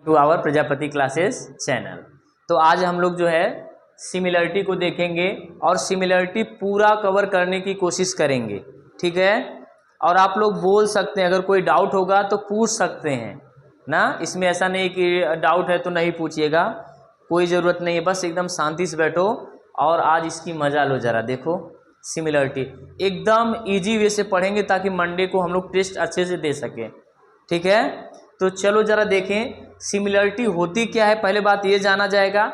To our Prajapati classes channel. तो आज हम लोग जो है सिमिलरिटी को देखेंगे और सिमिलरिटी पूरा कवर करने की कोशिश करेंगे, ठीक है। और आप लोग बोल सकते हैं, अगर कोई डाउट होगा तो पूछ सकते हैं ना, इसमें ऐसा नहीं कि डाउट है तो नहीं पूछिएगा, कोई ज़रूरत नहीं है, बस एकदम शांति से बैठो और आज इसकी मज़ा लो। ज़रा देखो सिमिलरिटी एकदम इजी वे से पढ़ेंगे ताकि मंडे को हम लोग टेस्ट अच्छे से दे सकें, ठीक है। तो चलो ज़रा देखें सिमिलरिटी होती क्या है, पहले बात ये जाना जाएगा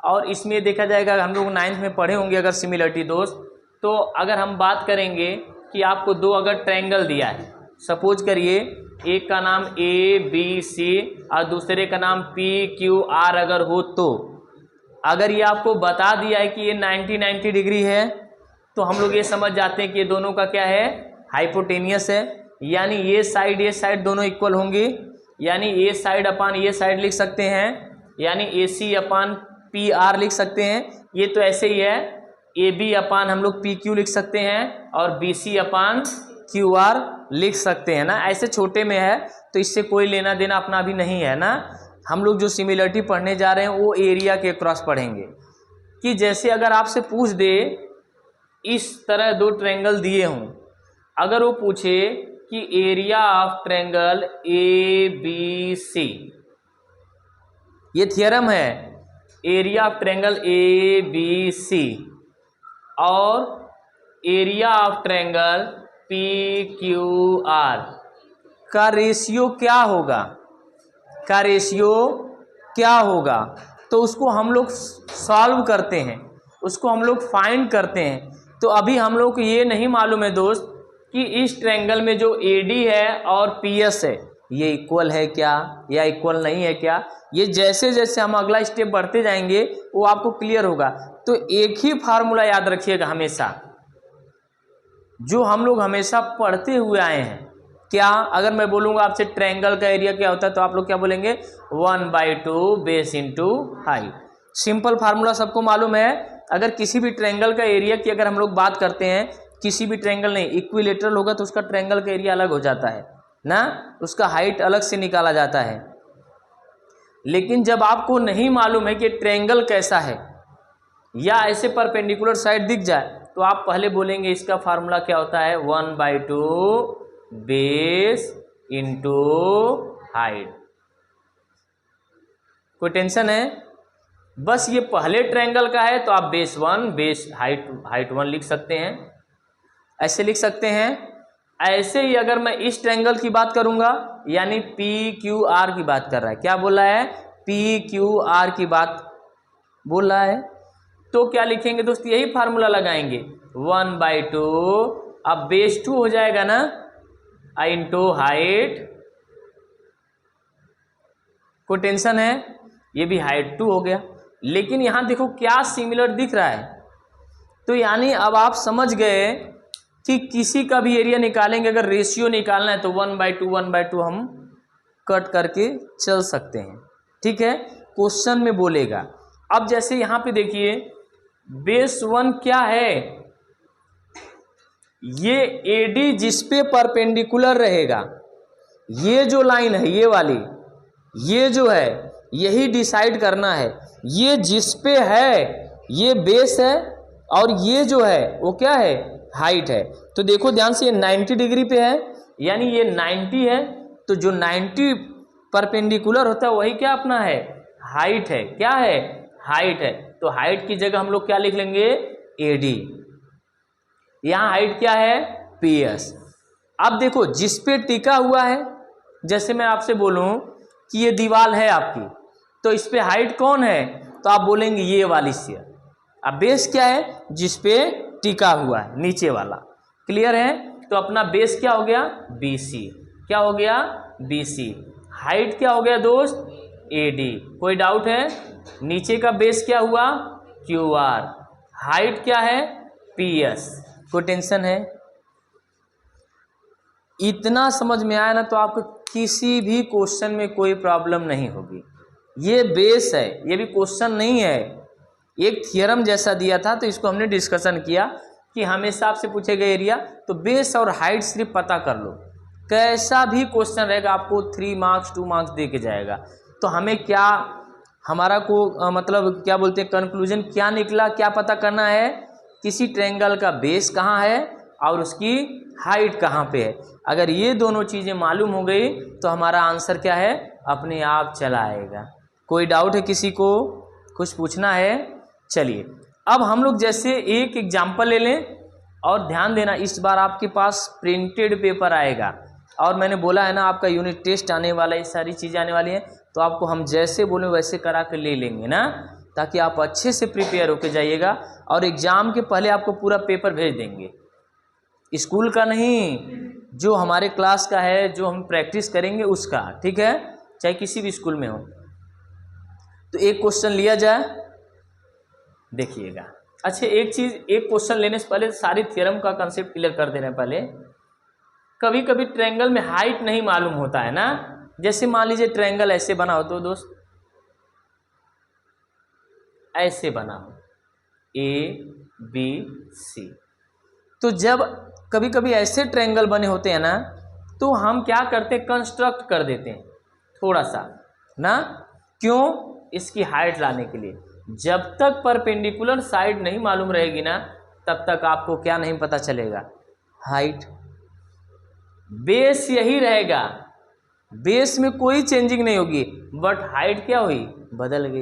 और इसमें देखा जाएगा, हम लोग 9th में पढ़े होंगे अगर सिमिलरिटी दोस्त। तो अगर हम बात करेंगे कि आपको दो अगर ट्रायंगल दिया है, सपोज करिए एक का नाम ABC और दूसरे का नाम PQR अगर हो, तो अगर ये आपको बता दिया है कि ये 90 डिग्री है तो हम लोग ये समझ जाते हैं कि ये दोनों का क्या है, हाइपोटेनियस है, यानी ये साइड दोनों इक्वल होंगे, यानी ये साइड अपान ये साइड लिख सकते हैं, यानी AC अपान PR लिख सकते हैं। ये तो ऐसे ही है, AB अपान हम लोग PQ लिख सकते हैं और BC अपान QR लिख सकते हैं ना, ऐसे छोटे में है तो इससे कोई लेना देना अपना भी नहीं है ना। हम लोग जो सिमिलरिटी पढ़ने जा रहे हैं वो एरिया के क्रॉस पढ़ेंगे, कि जैसे अगर आपसे पूछ दे इस तरह दो ट्रायंगल दिए हों, अगर वो पूछे कि एरिया ऑफ ट्रायंगल ABC, ये थ्योरम है, एरिया ऑफ ट्रायंगल ABC और एरिया ऑफ ट्रायंगल PQR का रेशियो क्या होगा, तो उसको हम लोग सॉल्व करते हैं, उसको हम लोग फाइंड करते हैं। तो अभी हम लोग को ये नहीं मालूम है दोस्त कि इस ट्रायंगल में जो AD है और PS है ये इक्वल है क्या या इक्वल नहीं है क्या। ये जैसे जैसे हम अगला स्टेप बढ़ते जाएंगे वो आपको क्लियर होगा। तो एक ही फार्मूला याद रखिएगा हमेशा, जो हम लोग हमेशा पढ़ते हुए आए हैं। क्या, अगर मैं बोलूँगा आपसे ट्रायंगल का एरिया क्या होता है तो आप लोग क्या बोलेंगे, 1/2 base into height. Simple formula सबको मालूम है। अगर किसी भी ट्रायंगल का एरिया की अगर हम लोग बात करते हैं, किसी भी ट्रायंगल नहीं, इक्विलेटरल होगा तो उसका ट्रायंगल का एरिया अलग हो जाता है ना, उसका हाइट अलग से निकाला जाता है। लेकिन जब आपको नहीं मालूम है कि ट्रायंगल कैसा है या ऐसे परपेंडिकुलर साइड दिख जाए तो आप पहले बोलेंगे इसका फार्मूला क्या होता है, 1/2 बेस इंटू हाइट। कोई टेंशन है, बस ये पहले ट्रायंगल का है तो आप बेस 1 बेस हाइट 1 लिख सकते हैं, ऐसे लिख सकते हैं। ऐसे ही अगर मैं इस ट्रायंगल की बात करूंगा, यानी PQR की बात कर रहा है, क्या बोला है, PQR की बात बोल रहा है, तो क्या लिखेंगे दोस्त, यही फार्मूला लगाएंगे, 1/2 अब बेस 2 हो जाएगा ना इंटू हाइट। कोई टेंशन है, ये भी हाइट 2 हो गया। लेकिन यहां देखो क्या सिमिलर दिख रहा है, तो यानी अब आप समझ गए कि किसी का भी एरिया निकालेंगे, अगर रेशियो निकालना है तो 1/2 हम कट करके चल सकते हैं, ठीक है। क्वेश्चन में बोलेगा। अब जैसे यहाँ पे देखिए बेस 1 क्या है, ये AD जिस पे परपेंडिकुलर रहेगा, ये जो लाइन है ये वाली, ये जो है यही डिसाइड करना है, ये जिस पे है ये बेस है और ये जो है वो क्या है, हाइट है। तो देखो ध्यान से, ये 90 डिग्री पे है, यानी ये 90 है, तो जो 90 परपेंडिकुलर होता है वही क्या अपना है, हाइट है। क्या है, हाइट है। तो हाइट की जगह हम लोग क्या लिख लेंगे, AD। यहाँ हाइट क्या है, PS। अब देखो जिस पे टिका हुआ है, जैसे मैं आपसे बोलूं कि ये दीवार है आपकी, तो इस पे हाइट कौन है, तो आप बोलेंगे ये वाली शेयर। अब बेस क्या है, जिस पे टिका हुआ है, नीचे वाला। क्लियर है, तो अपना बेस क्या हो गया, BC। क्या हो गया, BC। हाइट क्या हो गया दोस्त, AD। कोई डाउट है, नीचे का बेस क्या हुआ, QR। हाइट क्या है, PS। कोई टेंशन है, इतना समझ में आया ना तो आपको किसी भी क्वेश्चन में कोई प्रॉब्लम नहीं होगी। ये बेस है, ये भी क्वेश्चन नहीं है, एक थ्योरम जैसा दिया था तो इसको हमने डिस्कशन किया कि हमेशा आपसे पूछेगा एरिया, तो बेस और हाइट सिर्फ पता कर लो, कैसा भी क्वेश्चन रहेगा आपको 3 मार्क्स 2 मार्क्स दे के जाएगा। तो तो हमें क्या हमारा को मतलब क्या बोलते हैं कंक्लूजन क्या निकला, क्या पता करना है, किसी ट्रायंगल का बेस कहाँ है और उसकी हाइट कहाँ पे है। अगर ये दोनों चीज़ें मालूम हो गई तो हमारा आंसर क्या है, अपने आप चला आएगा। कोई डाउट है किसी को, कुछ पूछना है? चलिए अब हम लोग जैसे एक एग्जाम्पल ले लें और ध्यान देना इस बार आपके पास प्रिंटेड पेपर आएगा और मैंने बोला है ना आपका यूनिट टेस्ट आने वाला है, ये सारी चीज़ें आने वाली हैं, तो आपको हम जैसे बोले वैसे करा कर ले लेंगे ना, ताकि आप अच्छे से प्रिपेयर होके जाइएगा और एग्ज़ाम के पहले आपको पूरा पेपर भेज देंगे। स्कूल का नहीं, जो हमारे क्लास का है, जो हम प्रैक्टिस करेंगे उसका, ठीक है, चाहे किसी भी स्कूल में हो। तो एक क्वेश्चन लिया जाए, देखिएगा। अच्छा एक चीज़, एक क्वेश्चन लेने से पहले सारी थ्योरम का कंसेप्ट क्लियर कर दे रहे हैं पहले। कभी कभी ट्रायंगल में हाइट नहीं मालूम होता है ना, जैसे मान लीजिए ट्रायंगल ऐसे बना हो तो दोस्त ऐसे बना हो ABC, तो जब कभी कभी ऐसे ट्रायंगल बने होते हैं ना तो हम क्या करते हैं, कंस्ट्रक्ट कर देते हैं थोड़ा सा ना, क्यों, इसकी हाइट लाने के लिए। जब तक परपेंडिकुलर साइड नहीं मालूम रहेगी ना तब तक आपको क्या नहीं पता चलेगा, हाइट। बेस यही रहेगा, बेस में कोई चेंजिंग नहीं होगी, बट हाइट क्या हुई, बदल गई।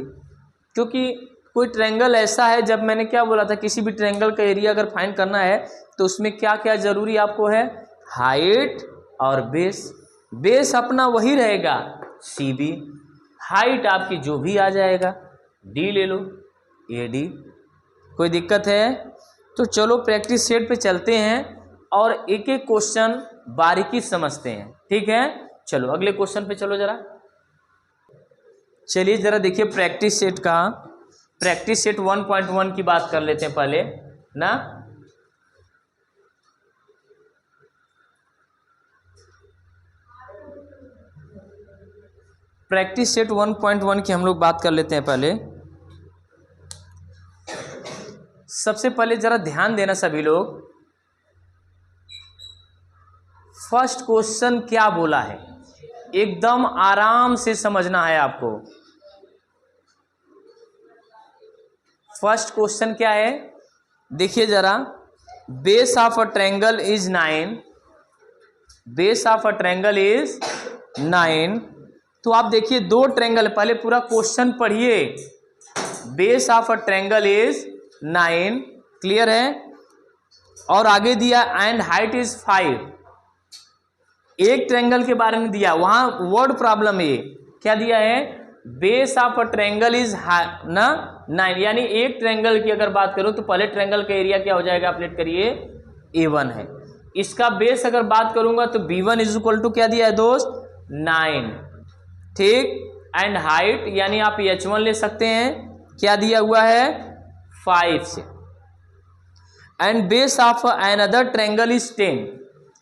क्योंकि कोई ट्रायंगल ऐसा है, जब मैंने क्या बोला था, किसी भी ट्रायंगल का एरिया अगर फाइंड करना है तो उसमें क्या क्या जरूरी आपको है, हाइट और बेस। बेस अपना वही रहेगा CB, हाइट आपकी जो भी आ जाएगा, D ले लो, AD। कोई दिक्कत है? तो चलो प्रैक्टिस सेट पे चलते हैं और एक एक क्वेश्चन बारीकी समझते हैं, ठीक है। चलो अगले क्वेश्चन पे चलो जरा। चलिए जरा देखिए प्रैक्टिस सेट का, प्रैक्टिस सेट 1.1 की बात कर लेते हैं पहले ना। प्रैक्टिस सेट 1.1 की हम लोग बात कर लेते हैं पहले। सबसे पहले जरा ध्यान देना सभी लोग, फर्स्ट क्वेश्चन क्या बोला है एकदम आराम से समझना है आपको। फर्स्ट क्वेश्चन क्या है, देखिए जरा, base of a triangle is 9, base of a triangle is 9। तो आप देखिए दो ट्रायंगल, पहले पूरा क्वेश्चन पढ़िए। Base of a triangle is 9, clear है, और आगे दिया एंड हाइट इज 5। एक ट्रायंगल के बारे में दिया, वहां वर्ड प्रॉब्लम है, क्या दिया है, base of a triangle is ना 9, यानी एक ट्रायंगल की अगर बात करूं तो पहले ट्रायंगल का एरिया क्या हो जाएगा, आप लेट करिए, A1 है। इसका बेस अगर बात करूंगा तो B1 इज इक्वल टू क्या दिया है दोस्त, 9, ठीक, एंड हाइट यानी आप H1 ले सकते हैं, क्या दिया हुआ है, 5 से, and base of another triangle is 10।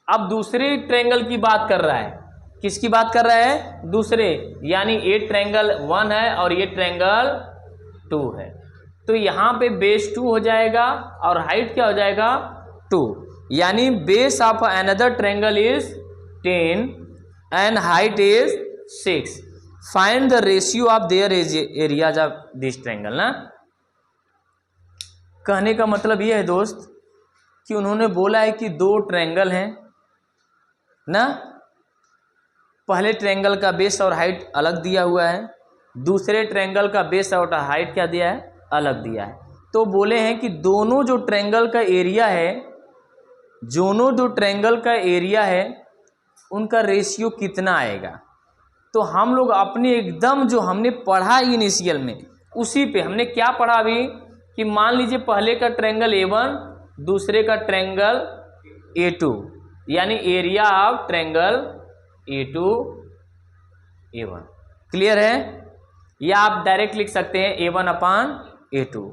अब दूसरे ट्रायंगल की बात कर रहा है, किसकी बात कर रहा है, दूसरे, यानी ये ट्रायंगल 1 है और ये ट्रायंगल 2 है, तो यहाँ पे बेस 2 हो जाएगा और हाइट क्या हो जाएगा, 2, यानी base of another triangle is 10 and height is 6। Find the ratio of their areas of this triangle ना। कहने का मतलब ये है दोस्त कि उन्होंने बोला है कि दो ट्रायंगल हैं ना, पहले ट्रायंगल का बेस और हाइट अलग दिया हुआ है, दूसरे ट्रायंगल का बेस और हाइट क्या दिया है, अलग दिया है। तो बोले हैं कि दोनों जो ट्रायंगल का एरिया है, दोनों जो ट्रायंगल का एरिया है उनका रेशियो कितना आएगा। तो हम लोग अपने एकदम जो हमने पढ़ा इनिशियल में उसी पे हमने क्या पढ़ा अभी, कि मान लीजिए पहले का ट्रायंगल A1 दूसरे का ट्रायंगल A2, यानी area of triangle A2 A1, clear है, या आप डायरेक्ट लिख सकते हैं A1 अपान A2।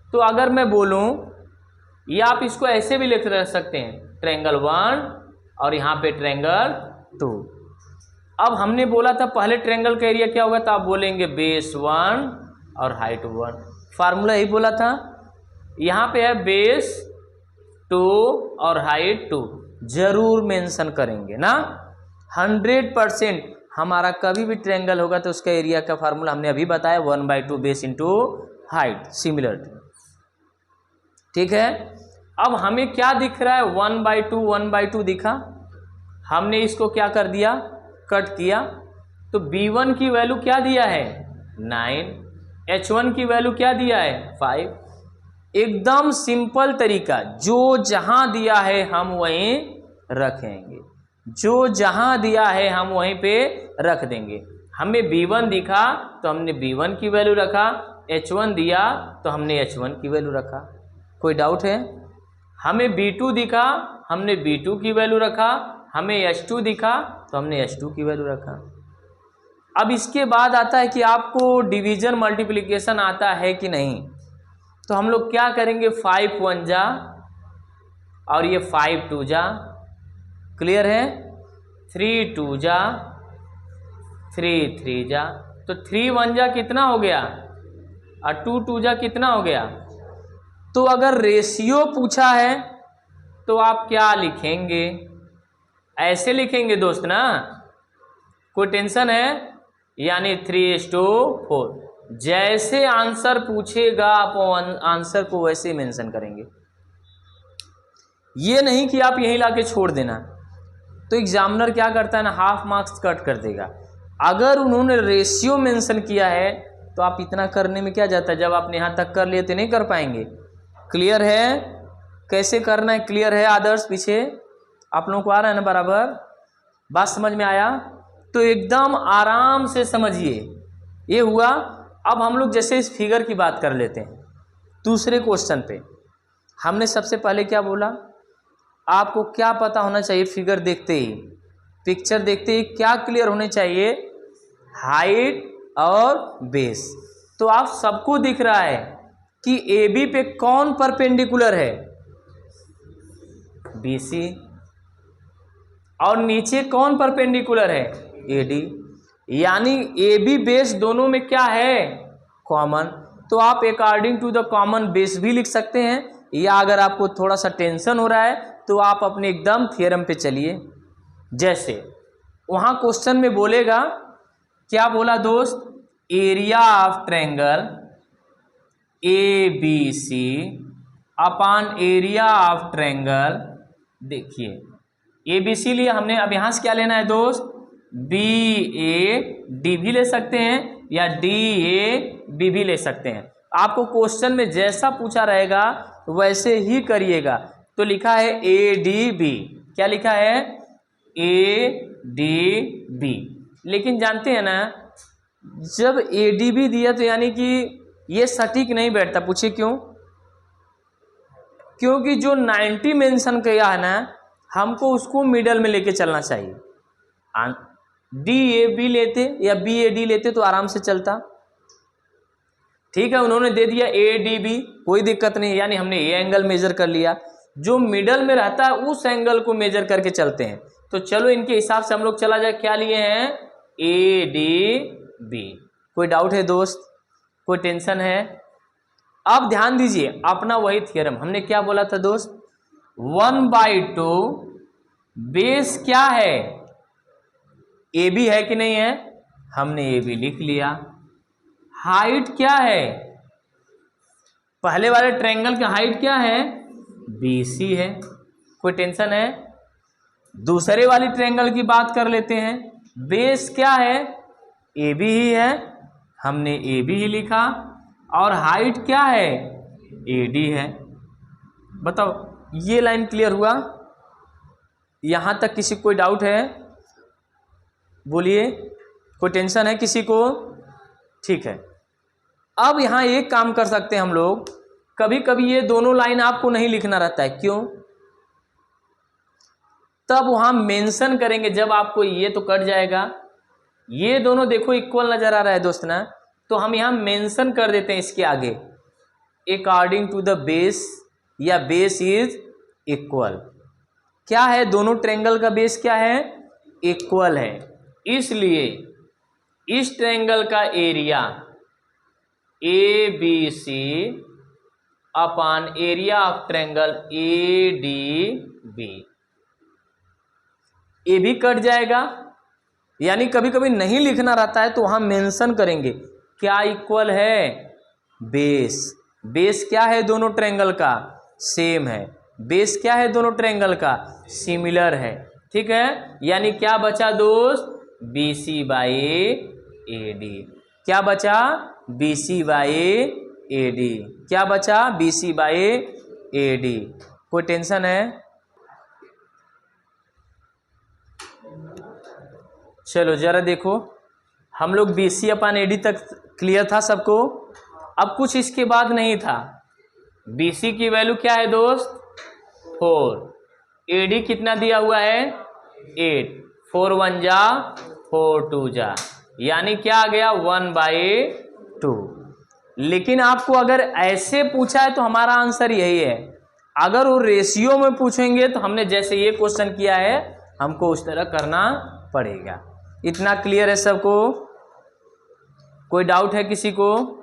तो अगर मैं बोलूं, या आप इसको ऐसे भी लिख सकते हैं, ट्रायंगल 1 और यहाँ पे ट्रायंगल 2। अब हमने बोला था पहले ट्रायंगल का एरिया क्या होगा, तो आप बोलेंगे बेस 1 और हाइट 1, फार्मूला यही बोला था। यहाँ पे है बेस 2 और हाइट 2, जरूर मेंशन करेंगे ना, 100% हमारा कभी भी ट्रायंगल होगा तो उसका एरिया का फार्मूला हमने अभी बताया 1/2 बेस इंटू हाइट, सिमिलरिटी। ठीक है, अब हमें क्या दिख रहा है 1/2 दिखा, हमने इसको क्या कर दिया, कट किया। तो B1 की वैल्यू क्या दिया है 9, H1 की वैल्यू क्या दिया है 5। एकदम सिंपल तरीका, जो जहां दिया है हम वहीं रखेंगे, जो जहां दिया है हम वहीं पे रख देंगे। हमें B1 दिखा तो हमने B1 की वैल्यू रखा, H1 दिया तो हमने H1 की वैल्यू रखा। कोई डाउट है? हमें B2 दिखा, हमने B2 की वैल्यू रखा, हमें H2 दिखा तो हमने H2 की वैल्यू रखा। अब इसके बाद आता है कि आपको डिवीजन मल्टीप्लिकेशन आता है कि नहीं। तो हम लोग क्या करेंगे, 5 1 जा और ये 5 2 जा, क्लियर है, 3 2 जा, 3 3 जा, तो 3 1 जा कितना हो गया और 2 2 जा कितना हो गया। तो अगर रेशियो पूछा है तो आप क्या लिखेंगे, ऐसे लिखेंगे दोस्त ना, कोई टेंशन है, यानी 3:4। जैसे आंसर पूछेगा आप आंसर को वैसे मेंशन करेंगे, ये नहीं कि आप यहीं लाके छोड़ देना। तो एग्जामिनर क्या करता है ना, हाफ मार्क्स कट कर देगा। अगर उन्होंने रेशियो मेंशन किया है तो आप इतना करने में क्या जाता है, जब आपने यहाँ तक कर लिए तो नहीं कर पाएंगे। क्लियर है कैसे करना है, क्लियर है आदर्श, पीछे आप लोगों को आ रहा है ना बराबर, बात समझ में आया? तो एकदम आराम से समझिए, ये हुआ। अब हम लोग जैसे इस फिगर की बात कर लेते हैं। दूसरे क्वेश्चन पे हमने सबसे पहले क्या बोला, आपको क्या पता होना चाहिए फिगर देखते ही, पिक्चर देखते ही क्या क्लियर होने चाहिए, हाइट और बेस। तो आप सबको दिख रहा है कि AB पे कौन परपेंडिकुलर है, BC, और नीचे कौन परपेंडिकुलर है, AD। यानी AB बेस दोनों में क्या है, कॉमन। तो आप according to the common base भी लिख सकते हैं, या अगर आपको थोड़ा सा टेंशन हो रहा है तो आप अपने एकदम थ्योरम पे चलिए। जैसे वहाँ क्वेश्चन में बोलेगा, क्या बोला दोस्त, area of triangle ABC upon area of triangle, देखिए ABC लिए हमने, अब यहाँ से क्या लेना है दोस्त, BAD भी ले सकते हैं या DAB भी ले सकते हैं। आपको क्वेश्चन में जैसा पूछा रहेगा वैसे ही करिएगा। तो लिखा है ADB, क्या लिखा है, ADB। लेकिन जानते हैं ना, जब ADB दिया तो यानी कि ये सटीक नहीं बैठता। पूछिए क्यों? क्योंकि जो 90 मेंशन किया है ना, हमको उसको मिडल में लेके चलना चाहिए। DAB लेते या BAD लेते तो आराम से चलता। ठीक है, उन्होंने दे दिया ADB, कोई दिक्कत नहीं, यानी हमने ये एंगल मेजर कर लिया। जो मिडल में रहता है उस एंगल को मेजर करके चलते हैं। तो चलो इनके हिसाब से हम लोग चला जाए, क्या लिए हैं, ADB। कोई डाउट है दोस्त, कोई टेंशन है? अब ध्यान दीजिए, अपना वही थ्योरम हमने क्या बोला था दोस्त, 1/2 बेस क्या है, AB है कि नहीं है, हमने AB लिख लिया। हाइट क्या है, पहले वाले ट्रायंगल की हाइट क्या है, BC है। कोई टेंशन है? दूसरे वाली ट्रायंगल की बात कर लेते हैं, बेस क्या है, AB ही है, हमने AB ही लिखा। और हाइट क्या है, AD है। बताओ, ये लाइन क्लियर हुआ? यहां तक किसी को कोई डाउट है, बोलिए, कोई टेंशन है किसी को? ठीक है, अब यहां एक काम कर सकते हैं हम लोग, कभी कभी ये दोनों लाइन आपको नहीं लिखना रहता है, क्यों? तब वहां मेंशन करेंगे, जब आपको ये तो कट जाएगा, ये दोनों देखो इक्वल नजर आ रहा है दोस्त ना, तो हम यहां मेंशन कर देते हैं इसके आगे, अकॉर्डिंग टू द बेस, या बेस इज इक्वल। क्या है, दोनों ट्रायंगल का बेस क्या है, इक्वल है। इसलिए इस ट्रायंगल का area ABC upon area of triangle ADB, ये भी कट जाएगा, यानी कभी कभी नहीं लिखना रहता है तो वहाँ मेंशन करेंगे क्या इक्वल है, बेस। बेस क्या है दोनों ट्रायंगल का, सेम है। बेस क्या है दोनों ट्रायंगल का, सिमिलर है। ठीक है, यानी क्या बचा दोस्त, BC बाई AD। क्या बचा, BC बाई AD। क्या बचा, BC बाई AD। कोई टेंशन है? चलो जरा देखो, हम लोग BC अपन AD तक क्लियर था सबको। अब कुछ इसके बाद नहीं था। BC की वैल्यू क्या है दोस्त, 4। AD कितना दिया हुआ है, 8। 4 1 जा 4 2 जा, यानी क्या आ गया 1/2। लेकिन आपको अगर ऐसे पूछा है तो हमारा आंसर यही है। अगर वो रेशियो में पूछेंगे तो हमने जैसे ये क्वेश्चन किया है हमको उस तरह करना पड़ेगा। इतना क्लियर है सबको? कोई डाउट है किसी को?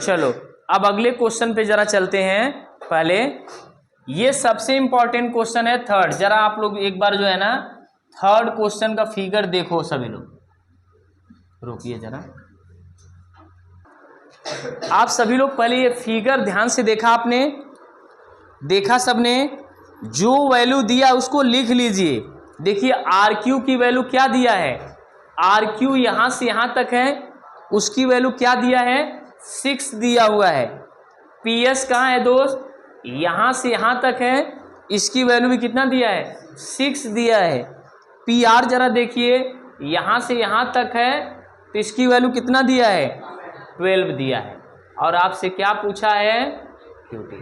चलो अब अगले क्वेश्चन पे जरा चलते हैं। पहले ये सबसे इंपॉर्टेंट क्वेश्चन है थर्ड। जरा आप लोग एक बार जो है ना थर्ड क्वेश्चन का फिगर देखो सभी लोग। रुकिए जरा, आप सभी लोग पहले ये फिगर ध्यान से देखा आपने? देखा सबने? जो वैल्यू दिया उसको लिख लीजिए। देखिए RQ की वैल्यू क्या दिया है, RQ यहां से यहां तक है, उसकी वैल्यू क्या दिया है, 6 दिया हुआ है। PS कहाँ है दोस्त, यहां से यहां तक है, इसकी वैल्यू भी कितना दिया है, 6 दिया है। PR जरा देखिए, यहां से यहां तक है तो इसकी वैल्यू कितना दिया है, 12 दिया है। और आपसे क्या पूछा है, QT।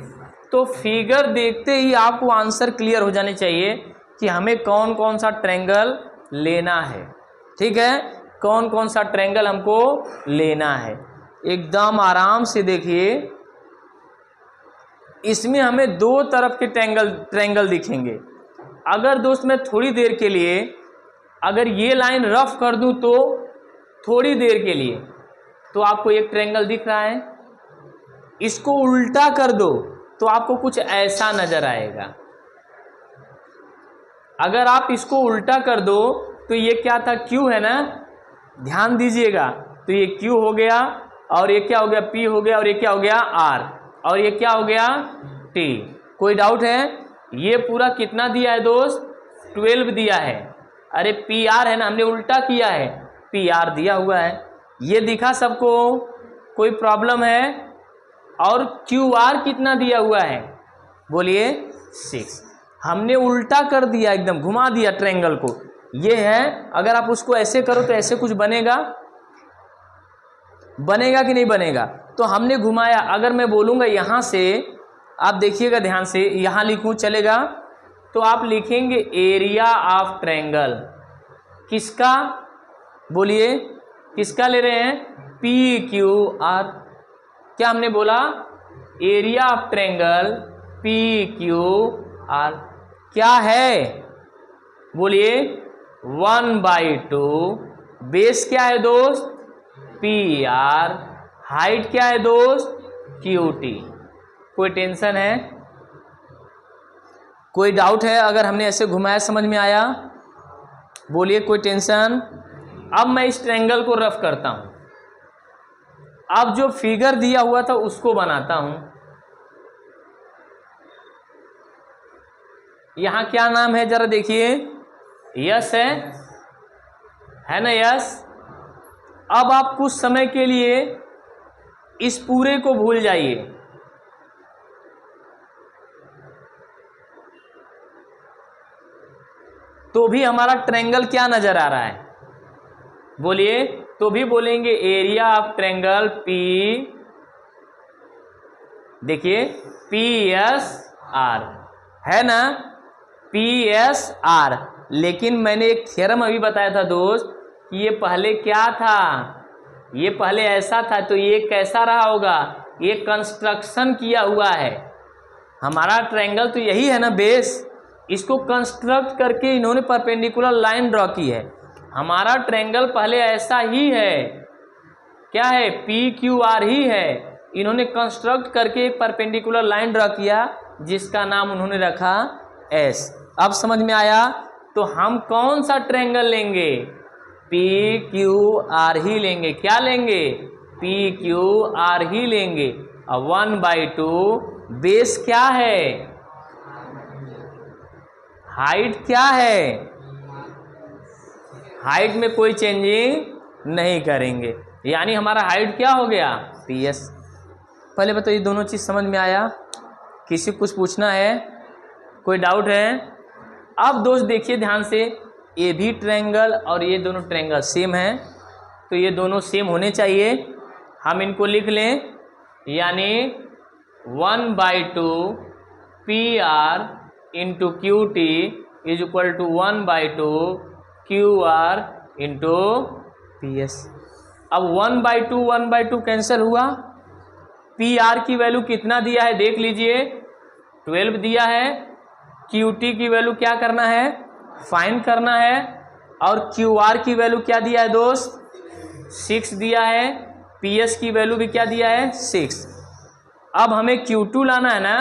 तो फिगर देखते ही आपको आंसर क्लियर हो जाने चाहिए कि हमें कौन कौन सा ट्रायंगल लेना है। ठीक है, कौन कौन सा ट्रायंगल हमको लेना है, एकदम आराम से देखिए। इसमें हमें दो तरफ के ट्रायंगल दिखेंगे। अगर दोस्त मैं थोड़ी देर के लिए अगर ये लाइन रफ कर दूं तो थोड़ी देर के लिए तो आपको एक ट्रायंगल दिख रहा है, इसको उल्टा कर दो तो आपको कुछ ऐसा नजर आएगा। अगर आप इसको उल्टा कर दो तो ये क्या था, Q है ना, ध्यान दीजिएगा। तो ये Q हो गया और ये क्या हो गया, P हो गया और ये क्या हो गया, R, और ये क्या हो गया, T। कोई डाउट है? ये पूरा कितना दिया है दोस्त, 12 दिया है। अरे PR है ना, हमने उल्टा किया है, PR दिया हुआ है। ये दिखा सबको? कोई प्रॉब्लम है? और QR कितना दिया हुआ है, बोलिए 6। हमने उल्टा कर दिया, एकदम घुमा दिया ट्रायंगल को। ये है, अगर आप उसको ऐसे करो तो ऐसे कुछ बनेगा, बनेगा कि नहीं बनेगा? तो हमने घुमाया। अगर मैं बोलूँगा यहाँ से, आप देखिएगा ध्यान से, यहाँ लिखूँ चलेगा? तो आप लिखेंगे एरिया ऑफ ट्रायंगल। किसका, बोलिए किसका ले रहे हैं, PQR। क्या हमने बोला, एरिया ऑफ ट्रायंगल PQR क्या है, बोलिए 1/2। बेस क्या है दोस्त, PR। हाइट क्या है दोस्त, QT। कोई टेंशन है? कोई डाउट है? अगर हमने ऐसे घुमाया समझ में आया, बोलिए कोई टेंशन? अब मैं इस ट्रायंगल को रफ करता हूं। अब जो फिगर दिया हुआ था उसको बनाता हूं। यहां क्या नाम है जरा देखिए, यस है ना, यस। अब आप कुछ समय के लिए इस पूरे को भूल जाइए। तो भी हमारा ट्रायंगल क्या नजर आ रहा है, बोलिए? तो भी बोलेंगे एरिया ऑफ ट्रायंगल P, देखिए PSR है ना, PSR। लेकिन मैंने एक थ्योरम अभी बताया था दोस्त कि ये पहले क्या था, ये पहले ऐसा था, तो ये कैसा रहा होगा, ये कंस्ट्रक्शन किया हुआ है। हमारा ट्रायंगल तो यही है ना, बेस। इसको कंस्ट्रक्ट करके इन्होंने परपेंडिकुलर लाइन ड्रॉ की है। हमारा ट्रायंगल पहले ऐसा ही है, क्या है, PQR ही है। इन्होंने कंस्ट्रक्ट करके एक परपेंडिकुलर लाइन ड्रॉ किया जिसका नाम उन्होंने रखा S। अब समझ में आया? तो हम कौन सा ट्रायंगल लेंगे, पी क्यू आर ही लेंगे। क्या लेंगे? पी क्यू आर ही लेंगे। अब 1/2 बेस क्या है? हाइट क्या है? हाइट में कोई चेंजिंग नहीं करेंगे, यानी हमारा हाइट क्या हो गया? P S. पहले बताओ ये दोनों चीज़ समझ में आया? किसी को कुछ पूछना है? कोई डाउट है? अब दोस्त देखिए ध्यान से, ये भी ट्रायंगल और ये दोनों ट्रायंगल सेम हैं, तो ये दोनों सेम होने चाहिए। हम इनको लिख लें, यानी 1/2 P R into Q T is equal to 1/2 Q R into P S. अब 1/2 कैंसिल हुआ। पी आर की वैल्यू कितना दिया है देख लीजिए, 12 दिया है। क्यू टी की वैल्यू क्या करना है? फाइंड करना है। और क्यू आर की वैल्यू क्या दिया है दोस्त? 6 दिया है। पी एस की वैल्यू भी क्या दिया है? 6। अब हमें Q2 लाना है ना।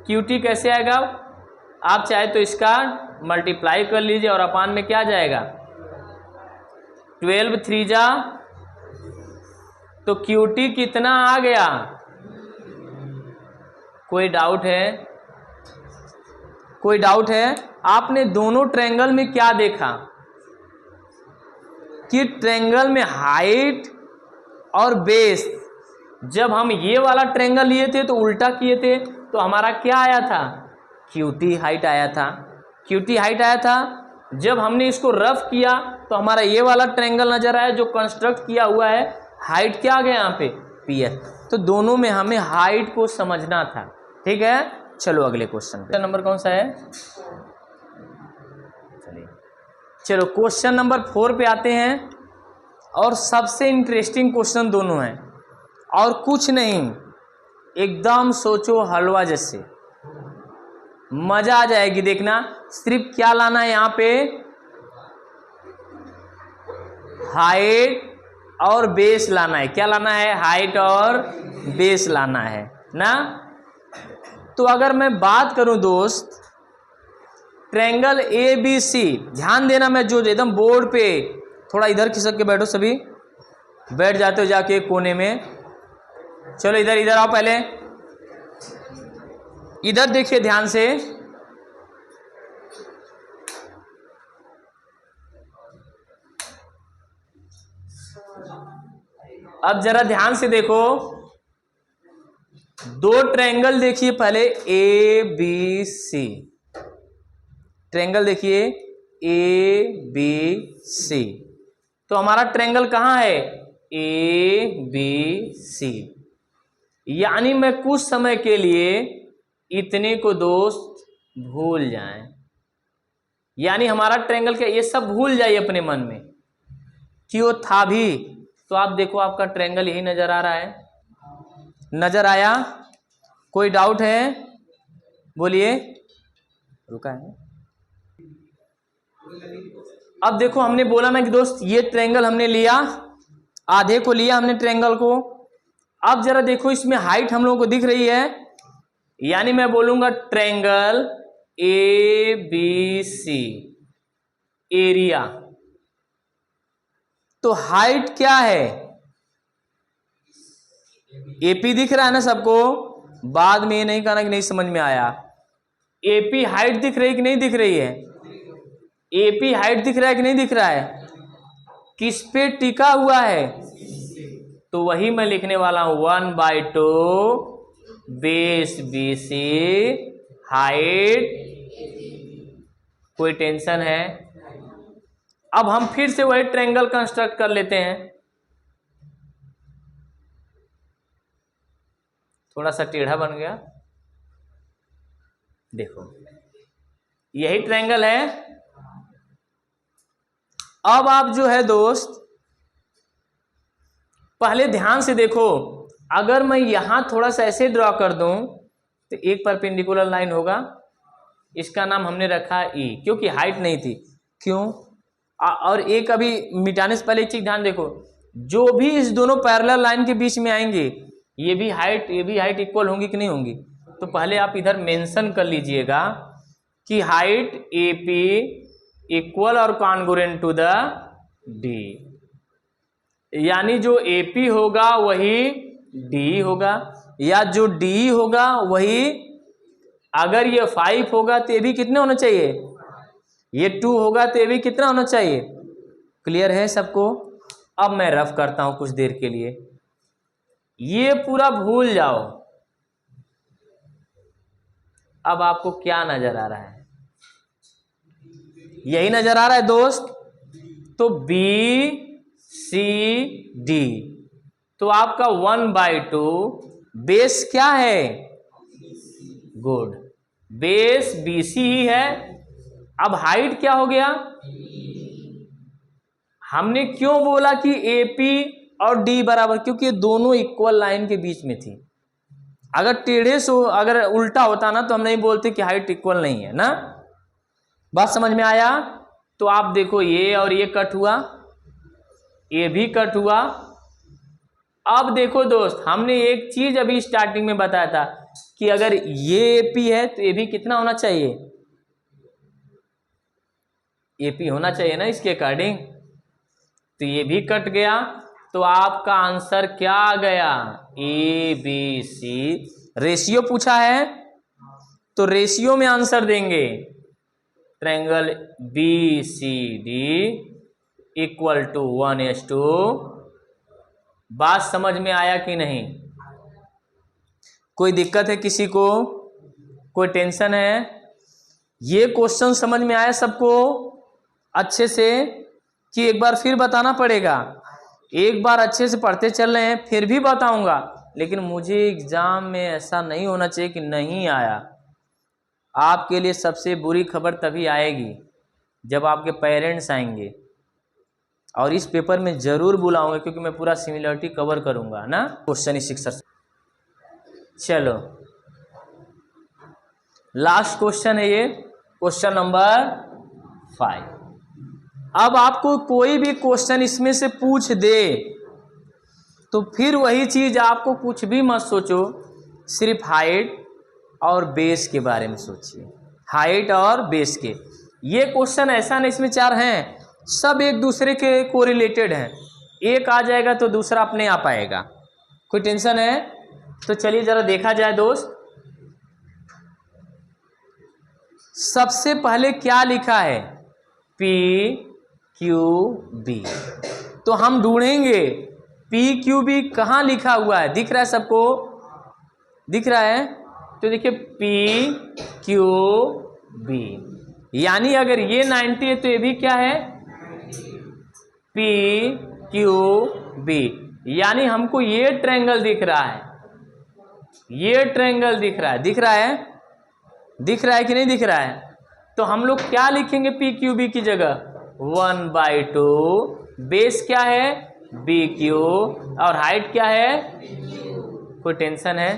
QT कैसे आएगा? आप चाहे तो इसका मल्टीप्लाई कर लीजिए और अपान में क्या जाएगा? 12 3 जा, तो QT कितना आ गया? कोई डाउट है? कोई डाउट है? आपने दोनों ट्रायंगल में क्या देखा कि ट्रायंगल में हाइट और बेस, जब हम ये वाला ट्रायंगल लिए थे तो उल्टा किए थे, तो हमारा क्या आया था? QT हाइट आया था। QT हाइट आया था। जब हमने इसको रफ किया तो हमारा ये वाला ट्रायंगल नजर आया जो कंस्ट्रक्ट किया हुआ है, हाइट क्या आ गया यहाँ पे? PS। तो दोनों में हमें हाइट को समझना था। ठीक है, चलो अगले क्वेश्चन पे। नंबर कौन सा है? चलिए, चलो क्वेश्चन नंबर 4 पे आते हैं। और सबसे इंटरेस्टिंग क्वेश्चन दोनों हैं, और कुछ नहीं, एकदम सोचो हलवा जैसे, मजा आ जाएगी देखना। सिर्फ क्या लाना है यहाँ पे? हाइट और बेस लाना है। क्या लाना है? हाइट और बेस लाना है ना। तो अगर मैं बात करूं दोस्त, ट्रायंगल ABC, ध्यान देना, मैं जो एकदम बोर्ड पे, थोड़ा इधर खिसक के बैठो, सभी बैठ जाते हो जाके कोने में। चलो इधर इधर आओ, पहले इधर देखिए ध्यान से। अब जरा ध्यान से देखो, दो ट्रायंगल देखिए पहले, ABC। ट्रायंगल देखिए ABC, तो हमारा ट्रायंगल कहाँ है? ABC। यानी मैं कुछ समय के लिए इतने को दोस्त भूल जाएं, यानी हमारा ट्रायंगल क्या, ये सब भूल जाइए अपने मन में कि वो था भी। तो आप देखो आपका ट्रायंगल यही नजर आ रहा है। नजर आया? कोई डाउट है? बोलिए। रुका है। अब देखो, हमने बोला ना कि दोस्त ये ट्रायंगल हमने लिया, आधे को लिया हमने ट्रायंगल को। अब जरा देखो, इसमें हाइट हम लोगों को दिख रही है, यानी मैं बोलूंगा ट्रायंगल ABC एरिया। तो हाइट क्या है? AP दिख रहा है ना सबको। बाद में ये नहीं कहना कि नहीं समझ में आया। AP हाइट दिख रही है कि नहीं दिख रही है? AP हाइट दिख रहा है कि नहीं दिख रहा है? किस पे टिका हुआ है? तो वही मैं लिखने वाला हूं, 1/2 बेस BC हाइट। कोई टेंशन है? अब हम फिर से वही ट्रायंगल कंस्ट्रक्ट कर लेते हैं। थोड़ा सा टेढ़ा बन गया, देखो यही ट्रायंगल है। अब आप जो है दोस्त पहले ध्यान से देखो, अगर मैं यहां थोड़ा सा ऐसे ड्रॉ कर दूं तो एक परपेंडिकुलर लाइन होगा, इसका नाम हमने रखा E, क्योंकि हाइट नहीं थी। क्यों? और एक अभी मिटाने से पहले एक चीज ध्यान देखो, जो भी इस दोनों पैरेलल लाइन के बीच में आएंगे, ये भी हाइट इक्वल होंगी कि नहीं होंगी? तो पहले आप इधर मेंशन कर लीजिएगा कि हाइट AP इक्वल और कॉन्ग्रुएंट टू द डी, यानी जो AP होगा वही डी होगा, या जो डी होगा वही, अगर ये 5 होगा तो ये भी कितने होना चाहिए, ये 2 होगा तो ये भी कितना होना चाहिए। क्लियर है सबको। अब मैं रफ करता हूं कुछ देर के लिए, ये पूरा भूल जाओ। अब आपको क्या नजर आ रहा है, यही नजर आ रहा है दोस्त। तो BCD, तो आपका 1/2 बेस क्या है, गुड, बेस BC ही है। अब हाइट क्या हो गया, हमने क्यों बोला कि AP और D बराबर, क्योंकि ये दोनों इक्वल लाइन के बीच में थी। अगर टेढ़े से अगर उल्टा होता ना तो हम नहीं बोलते कि हाइट इक्वल नहीं है ना। बात समझ में आया। तो आप देखो ये और ये कट हुआ, ये भी कट हुआ। अब देखो दोस्त, हमने एक चीज अभी स्टार्टिंग में बताया था कि अगर ये AP है तो ये भी कितना होना चाहिए, AP होना चाहिए ना इसके अकॉर्डिंग। तो ये भी कट गया, तो आपका आंसर क्या आ गया, ABC। रेशियो पूछा है तो रेशियो में आंसर देंगे, ट्रायंगल BCD इक्वल टू 1:2। बात समझ में आया कि नहीं, कोई दिक्कत है किसी को, कोई टेंशन है। ये क्वेश्चन समझ में आया सबको अच्छे से कि एक बार फिर बताना पड़ेगा। एक बार अच्छे से पढ़ते चल रहे हैं, फिर भी बताऊंगा, लेकिन मुझे एग्जाम में ऐसा नहीं होना चाहिए कि नहीं आया। आपके लिए सबसे बुरी खबर तभी आएगी जब आपके पेरेंट्स आएंगे, और इस पेपर में जरूर बुलाऊंगा क्योंकि मैं पूरा सिमिलरिटी कवर करूंगा ना, क्वेश्चन इस शिक्षक। चलो लास्ट क्वेश्चन है ये, क्वेश्चन नंबर 5। अब आपको कोई भी क्वेश्चन इसमें से पूछ दे तो फिर वही चीज, आपको कुछ भी मत सोचो, सिर्फ हाइट और बेस के बारे में सोचिए, हाइट और बेस के। ये क्वेश्चन ऐसा नहीं, इसमें 4 हैं, सब एक दूसरे के कोरिलेटेड हैं, एक आ जाएगा तो दूसरा अपने आप आएगा। कोई टेंशन है तो चलिए जरा देखा जाए दोस्त। सबसे पहले क्या लिखा है, PQB, तो हम ढूंढेंगे PQB कहाँ लिखा हुआ है, दिख रहा है सबको, दिख रहा है। तो देखिए PQB, यानी अगर ये 90 है तो ये भी क्या है, PQB, यानी हमको ये ट्रायंगल दिख रहा है, ये ट्रायंगल दिख रहा है, दिख रहा है, दिख रहा है कि नहीं दिख रहा है। तो हम लोग क्या लिखेंगे PQB की जगह, 1/2, बेस क्या है BQ, और हाइट क्या है, कोई टेंशन है।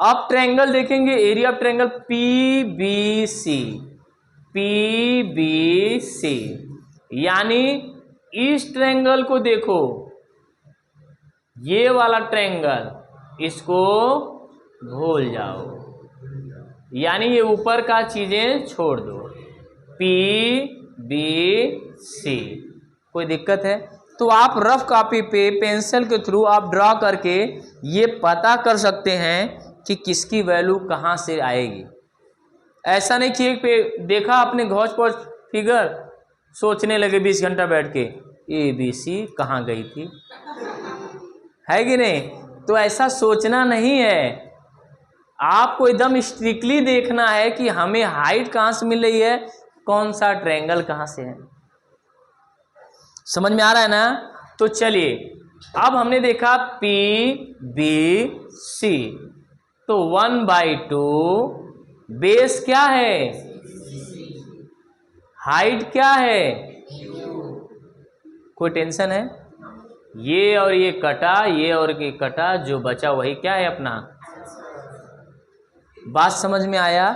अब ट्रायंगल देखेंगे, एरिया ऑफ ट्रायंगल PBC, यानी इस ट्रायंगल को देखो, ये वाला ट्रायंगल, इसको भूल जाओ, यानी ये ऊपर का चीजें छोड़ दो, PBC। कोई दिक्कत है तो आप रफ कॉपी पे पेंसिल के थ्रू आप ड्रॉ करके ये पता कर सकते हैं कि किसकी वैल्यू कहाँ से आएगी। ऐसा नहीं कि एक पे देखा आपने घोच पोच फिगर, सोचने लगे 20 घंटा बैठ के ABC कहाँ गई थी, है कि नहीं। तो ऐसा सोचना नहीं है, आपको एकदम स्ट्रिक्टली देखना है कि हमें हाइट कहाँ से मिल रही है, कौन सा ट्रायंगल कहाँ से है। समझ में आ रहा है ना। तो चलिए अब हमने देखा PBC, तो 1/2, बेस क्या है, हाइट क्या है, कोई टेंशन है। ये और ये कटा, ये और ये कटा, जो बचा वही क्या है अपना। बात समझ में आया।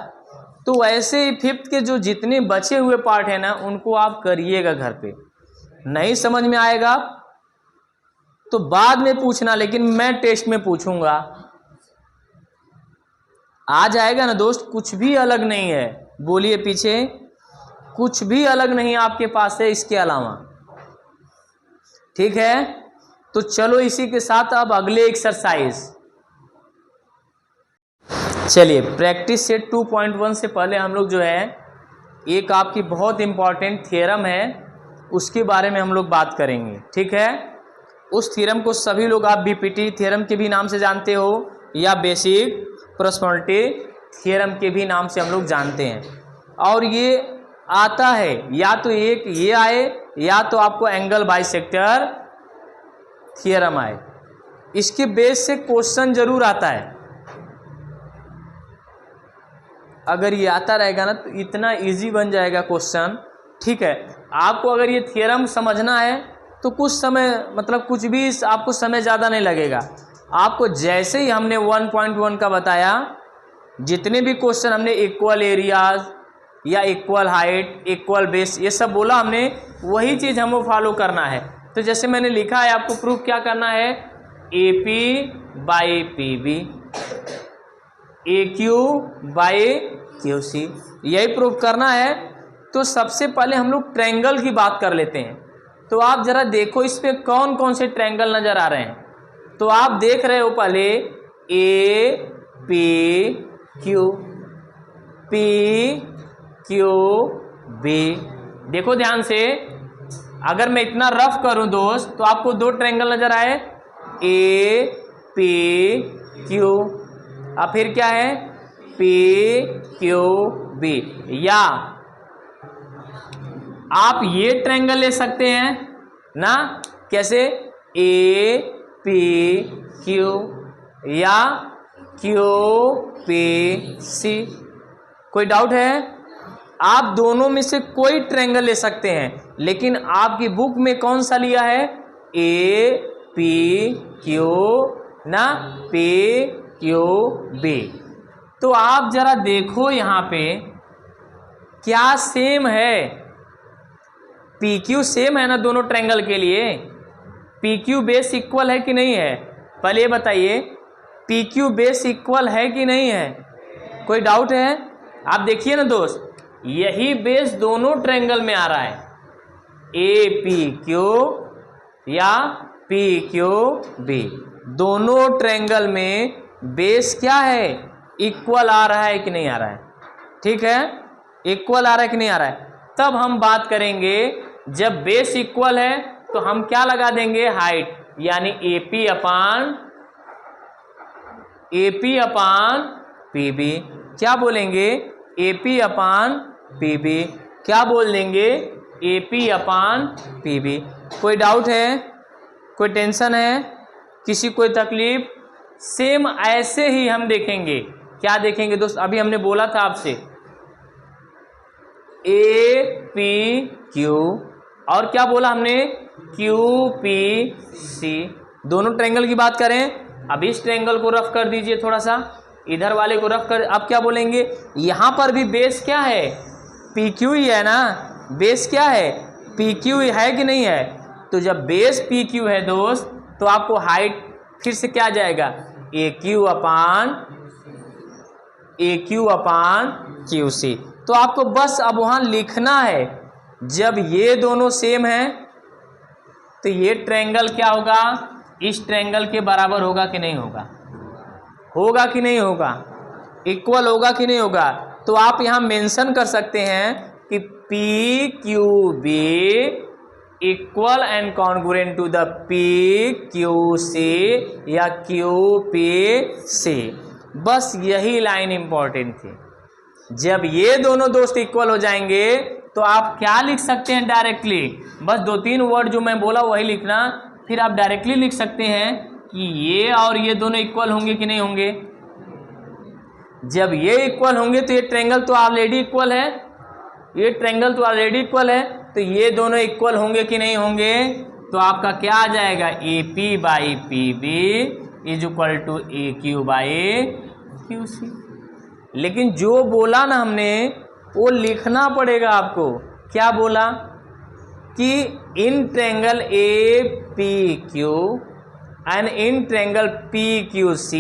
तो ऐसे ही 5th के जो जितने बचे हुए पार्ट है ना, उनको आप करिएगा घर पे। नहीं समझ में आएगा तो बाद में पूछना, लेकिन मैं टेस्ट में पूछूंगा। आ जाएगा ना दोस्त, कुछ भी अलग नहीं है। बोलिए पीछे, कुछ भी अलग नहीं आपके पास है इसके अलावा। ठीक है, तो चलो इसी के साथ अब अगले एक्सरसाइज। चलिए, प्रैक्टिस सेट 2.1 से पहले हम लोग जो है एक आपकी बहुत इंपॉर्टेंट थ्योरम है उसके बारे में हम लोग बात करेंगे। ठीक है, उस थ्योरम को सभी लोग आप बीपीटी थ्योरम के भी नाम से जानते हो या बेसिक प्रोपोर्शनलिटी थ्योरम के भी नाम से हम लोग जानते हैं। और ये आता है या तो एक ये आए या तो आपको एंगल बाइसेक्टर थ्योरम आए, इसके बेस से क्वेश्चन जरूर आता है। अगर ये आता रहेगा ना तो इतना इजी बन जाएगा क्वेश्चन। ठीक है, आपको अगर ये थ्योरम समझना है तो कुछ समय मतलब कुछ भी आपको समय ज़्यादा नहीं लगेगा। आपको जैसे ही हमने 1.1 का बताया, जितने भी क्वेश्चन हमने इक्वल एरियाज या इक्वल हाइट, इक्वल बेस, ये सब बोला हमने, वही चीज़ हमको फॉलो करना है। तो जैसे मैंने लिखा है, आपको प्रूफ क्या करना है, AP by PB, AQ by QC, यही प्रूफ करना है। तो सबसे पहले हम लोग ट्रायंगल की बात कर लेते हैं। तो आप जरा देखो इस पे कौन कौन से ट्रायंगल नज़र आ रहे हैं। तो आप देख रहे हो पहले APQ, PQB। देखो ध्यान से, अगर मैं इतना रफ करूं दोस्त तो आपको दो ट्रायंगल नजर आए, APQ, अब फिर क्या है PQB। या आप ये ट्रायंगल ले सकते हैं ना, कैसे APQ या QPC। कोई डाउट है? आप दोनों में से कोई ट्रायंगल ले सकते हैं, लेकिन आपकी बुक में कौन सा लिया है, APQ ना PQB। तो आप जरा देखो यहाँ पे क्या सेम है, PQ सेम है ना दोनों ट्रायंगल के लिए। PQ बेस इक्वल है कि नहीं है, पहले ये बताइए, PQ बेस इक्वल है कि नहीं है? कोई डाउट है? आप देखिए ना दोस्त, यही बेस दोनों ट्रायंगल में आ रहा है, APQ या PQB, दोनों ट्रायंगल में बेस क्या है, इक्वल आ रहा है कि नहीं आ रहा है। ठीक है, इक्वल आ रहा है कि नहीं आ रहा है। तब हम बात करेंगे, जब बेस इक्वल है तो हम क्या लगा देंगे, हाइट, यानी AP अपान PB। क्या बोलेंगे, AP अपान PB, क्या बोल देंगे, AP अपान PB। कोई डाउट है, कोई टेंशन है, किसी कोई तकलीफ? सेम ऐसे ही हम देखेंगे। क्या देखेंगे दोस्त, अभी हमने बोला था आपसे APQ और क्या बोला हमने, QPC। दोनों ट्रायंगल की बात करें। अब इस ट्रायंगल को रफ कर दीजिए थोड़ा सा, इधर वाले को रफ कर। अब क्या बोलेंगे, यहाँ पर भी बेस क्या है, PQ ही है ना, बेस क्या है, PQ है कि नहीं है। तो जब बेस PQ है दोस्त, तो आपको हाइट फिर से क्या आ जाएगा, AQ अपान QC। तो आपको बस अब वहाँ लिखना है, जब ये दोनों सेम हैं तो ये ट्रायंगल क्या होगा, इस ट्रायंगल के बराबर होगा कि नहीं होगा, होगा कि नहीं होगा, इक्वल होगा कि नहीं होगा। तो आप यहाँ मेंशन कर सकते हैं कि PQB equal and congruent to the PQC या QPC। बस यही लाइन इंपॉर्टेंट थी। जब ये दोनों दोस्त इक्वल हो जाएंगे तो आप क्या लिख सकते हैं, डायरेक्टली बस दो तीन वर्ड जो मैं बोला वही लिखना, फिर आप डायरेक्टली लिख सकते हैं कि ये और ये दोनों इक्वल होंगे कि नहीं होंगे। जब ये इक्वल होंगे तो ये ट्रायंगल तो ऑलरेडी इक्वल है, ये ट्रायंगल तो ऑलरेडी इक्वल है, तो ये दोनों इक्वल होंगे कि नहीं होंगे। तो आपका क्या आ जाएगा, AP by PB is equal to AQ by QC। लेकिन जो बोला ना हमने वो लिखना पड़ेगा आपको। क्या बोला कि in triangle APQ and in triangle PQC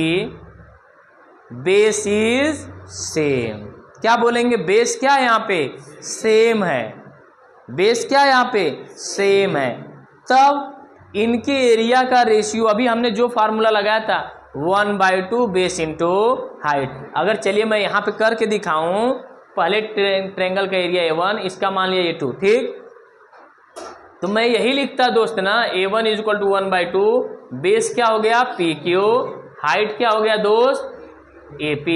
base is same. क्या बोलेंगे, बेस क्या है यहाँ पे, सेम है, बेस क्या है यहाँ पे, सेम है। तब इनके एरिया का रेशियो, अभी हमने जो फार्मूला लगाया था 1/2 बेस इंटू हाइट। अगर चलिए मैं यहाँ पे करके दिखाऊं, पहले ट्रेंगल का एरिया A1, इसका मान लिया A2, ठीक। तो मैं यही लिखता दोस्त ना, A1 = 1/2, बेस क्या हो गया PQ, हाइट क्या हो गया दोस्त AP।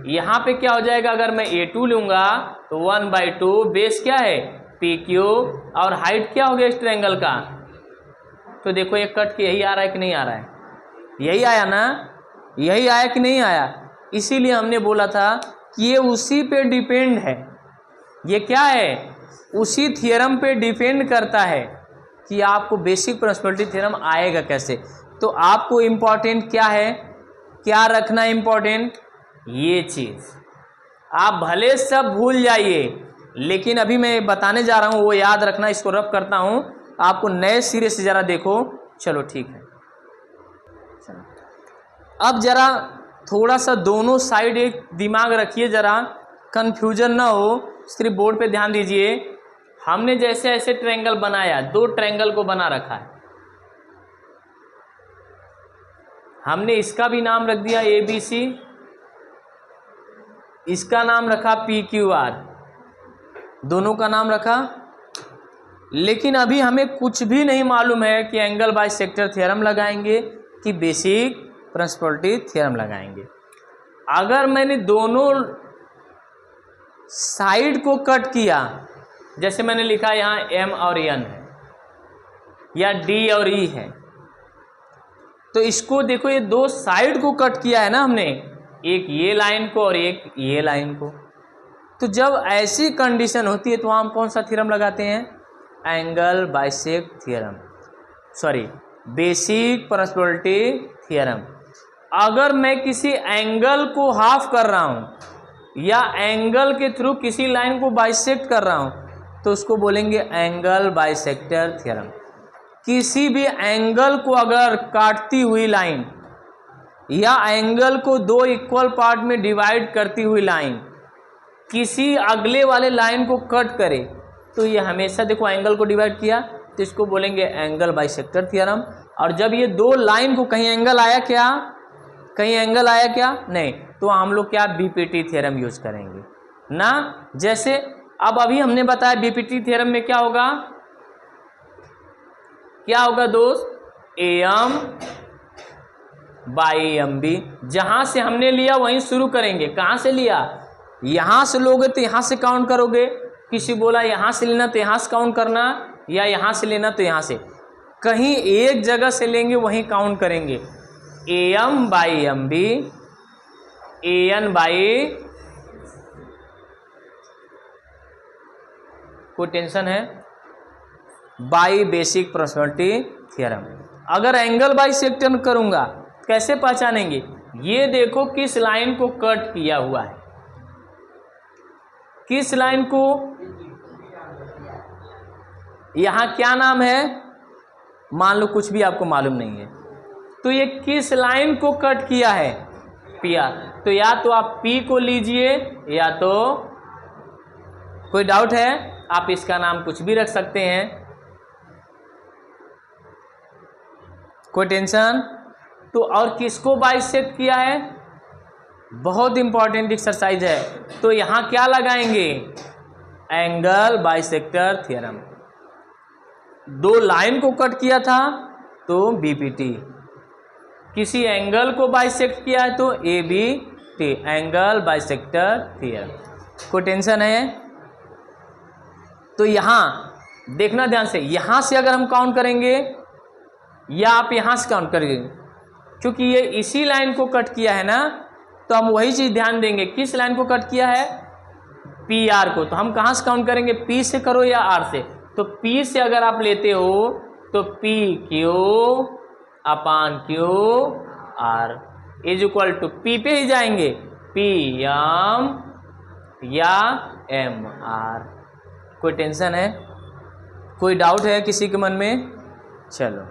यहाँ पे क्या हो जाएगा, अगर मैं A2 लूँगा तो 1/2, बेस क्या है PQ, और हाइट क्या हो गया इस ट्रायंगल का। तो देखो ये कट के यही आ रहा है कि नहीं आ रहा है, यही आया ना, यही आया कि नहीं आया। इसीलिए हमने बोला था कि ये उसी पे डिपेंड है, ये क्या है, उसी थियरम पे डिपेंड करता है कि आपको बेसिक प्रोबेबिलिटी थ्योरम आएगा कैसे। तो आपको इम्पोर्टेंट क्या है, क्या रखना इम्पोर्टेंट, ये चीज़ आप भले सब भूल जाइए, लेकिन अभी मैं बताने जा रहा हूँ वो याद रखना। इसको रफ करता हूँ, आपको नए सिरे से ज़रा देखो। चलो ठीक है, अब ज़रा थोड़ा सा दोनों साइड एक दिमाग रखिए, ज़रा कन्फ्यूजन ना हो, सिर्फ बोर्ड पे ध्यान दीजिए। हमने जैसे ऐसे ट्रायंगल बनाया, दो ट्रायंगल को बना रखा है, हमने इसका भी नाम रख दिया ABC, इसका नाम रखा PQR, दोनों का नाम रखा। लेकिन अभी हमें कुछ भी नहीं मालूम है कि एंगल बाइसेक्टर थ्योरम लगाएंगे कि बेसिक प्रिंसिपलिटी थ्योरम लगाएंगे। अगर मैंने दोनों साइड को कट किया, जैसे मैंने लिखा यहाँ M और N है या D और E है, तो इसको देखो, ये दो साइड को कट किया है ना हमने, एक ये लाइन को और एक ये लाइन को। तो जब ऐसी कंडीशन होती है तो हम कौन सा थ्योरम लगाते हैं, angle bisect theorem, sorry basic principality theorem. अगर मैं किसी एंगल को हाफ कर रहा हूँ या एंगल के थ्रू किसी लाइन को बाइसेक्ट कर रहा हूँ तो उसको बोलेंगे एंगल बाइसेक्टर थ्योरम। किसी भी एंगल को अगर काटती हुई लाइन या एंगल को दो इक्वल पार्ट में डिवाइड करती हुई लाइन किसी अगले वाले लाइन को कट करे तो ये हमेशा, देखो एंगल को डिवाइड किया तो इसको बोलेंगे एंगल बाइसेक्टर थ्योरम। और जब ये दो लाइन को कहीं एंगल आया क्या, कहीं एंगल आया क्या, नहीं, तो हम लोग क्या BPT थ्योरम यूज करेंगे ना। जैसे अब अभी हमने बताया BPT थ्योरम में क्या होगा, क्या होगा दोस्त, AM बाई MB। जहां से हमने लिया वहीं शुरू करेंगे। कहां से लिया, यहां से लोगे तो यहां से काउंट करोगे, किसी बोला यहां से लेना तो यहां से काउंट करना, या यहां से लेना तो यहां से, कहीं एक जगह से लेंगे वहीं काउंट करेंगे। AM by MB, AN by, कोई टेंशन है, बाई बेसिक प्रिंसिपलिटी थ्योरम। अगर एंगल बाइसेक्टर करूंगा कैसे पहचानेंगे, ये देखो किस लाइन को कट किया हुआ है, किस लाइन को, यहां क्या नाम है, मान लो कुछ भी आपको मालूम नहीं है, तो ये किस लाइन को कट किया है, PR। तो या तो आप P को लीजिए या तो, कोई डाउट है, आप इसका नाम कुछ भी रख सकते हैं, कोई टेंशन। तो और किसको बाइसेक्ट किया है, बहुत इंपॉर्टेंट एक्सरसाइज है। तो यहां क्या लगाएंगे, एंगल बाइसेक्टर थ्योरम। दो लाइन को कट किया था तो BPT, किसी एंगल को बाइसेक्ट किया है तो ABT, एंगल बाइसेक्टर थ्योरम। कोई टेंशन है। तो यहां देखना ध्यान से, यहां से अगर हम काउंट करेंगे या आप यहां से काउंट करेंगे, क्योंकि ये इसी लाइन को कट किया है ना, तो हम वही चीज ध्यान देंगे, किस लाइन को कट किया है, PR को। तो हम कहां से काउंट करेंगे, P से करो या R से। तो P से अगर आप लेते हो तो PQ upon QR is equal to, P पे ही जाएंगे, PM या MR। कोई टेंशन है, कोई डाउट है किसी के मन में, चलो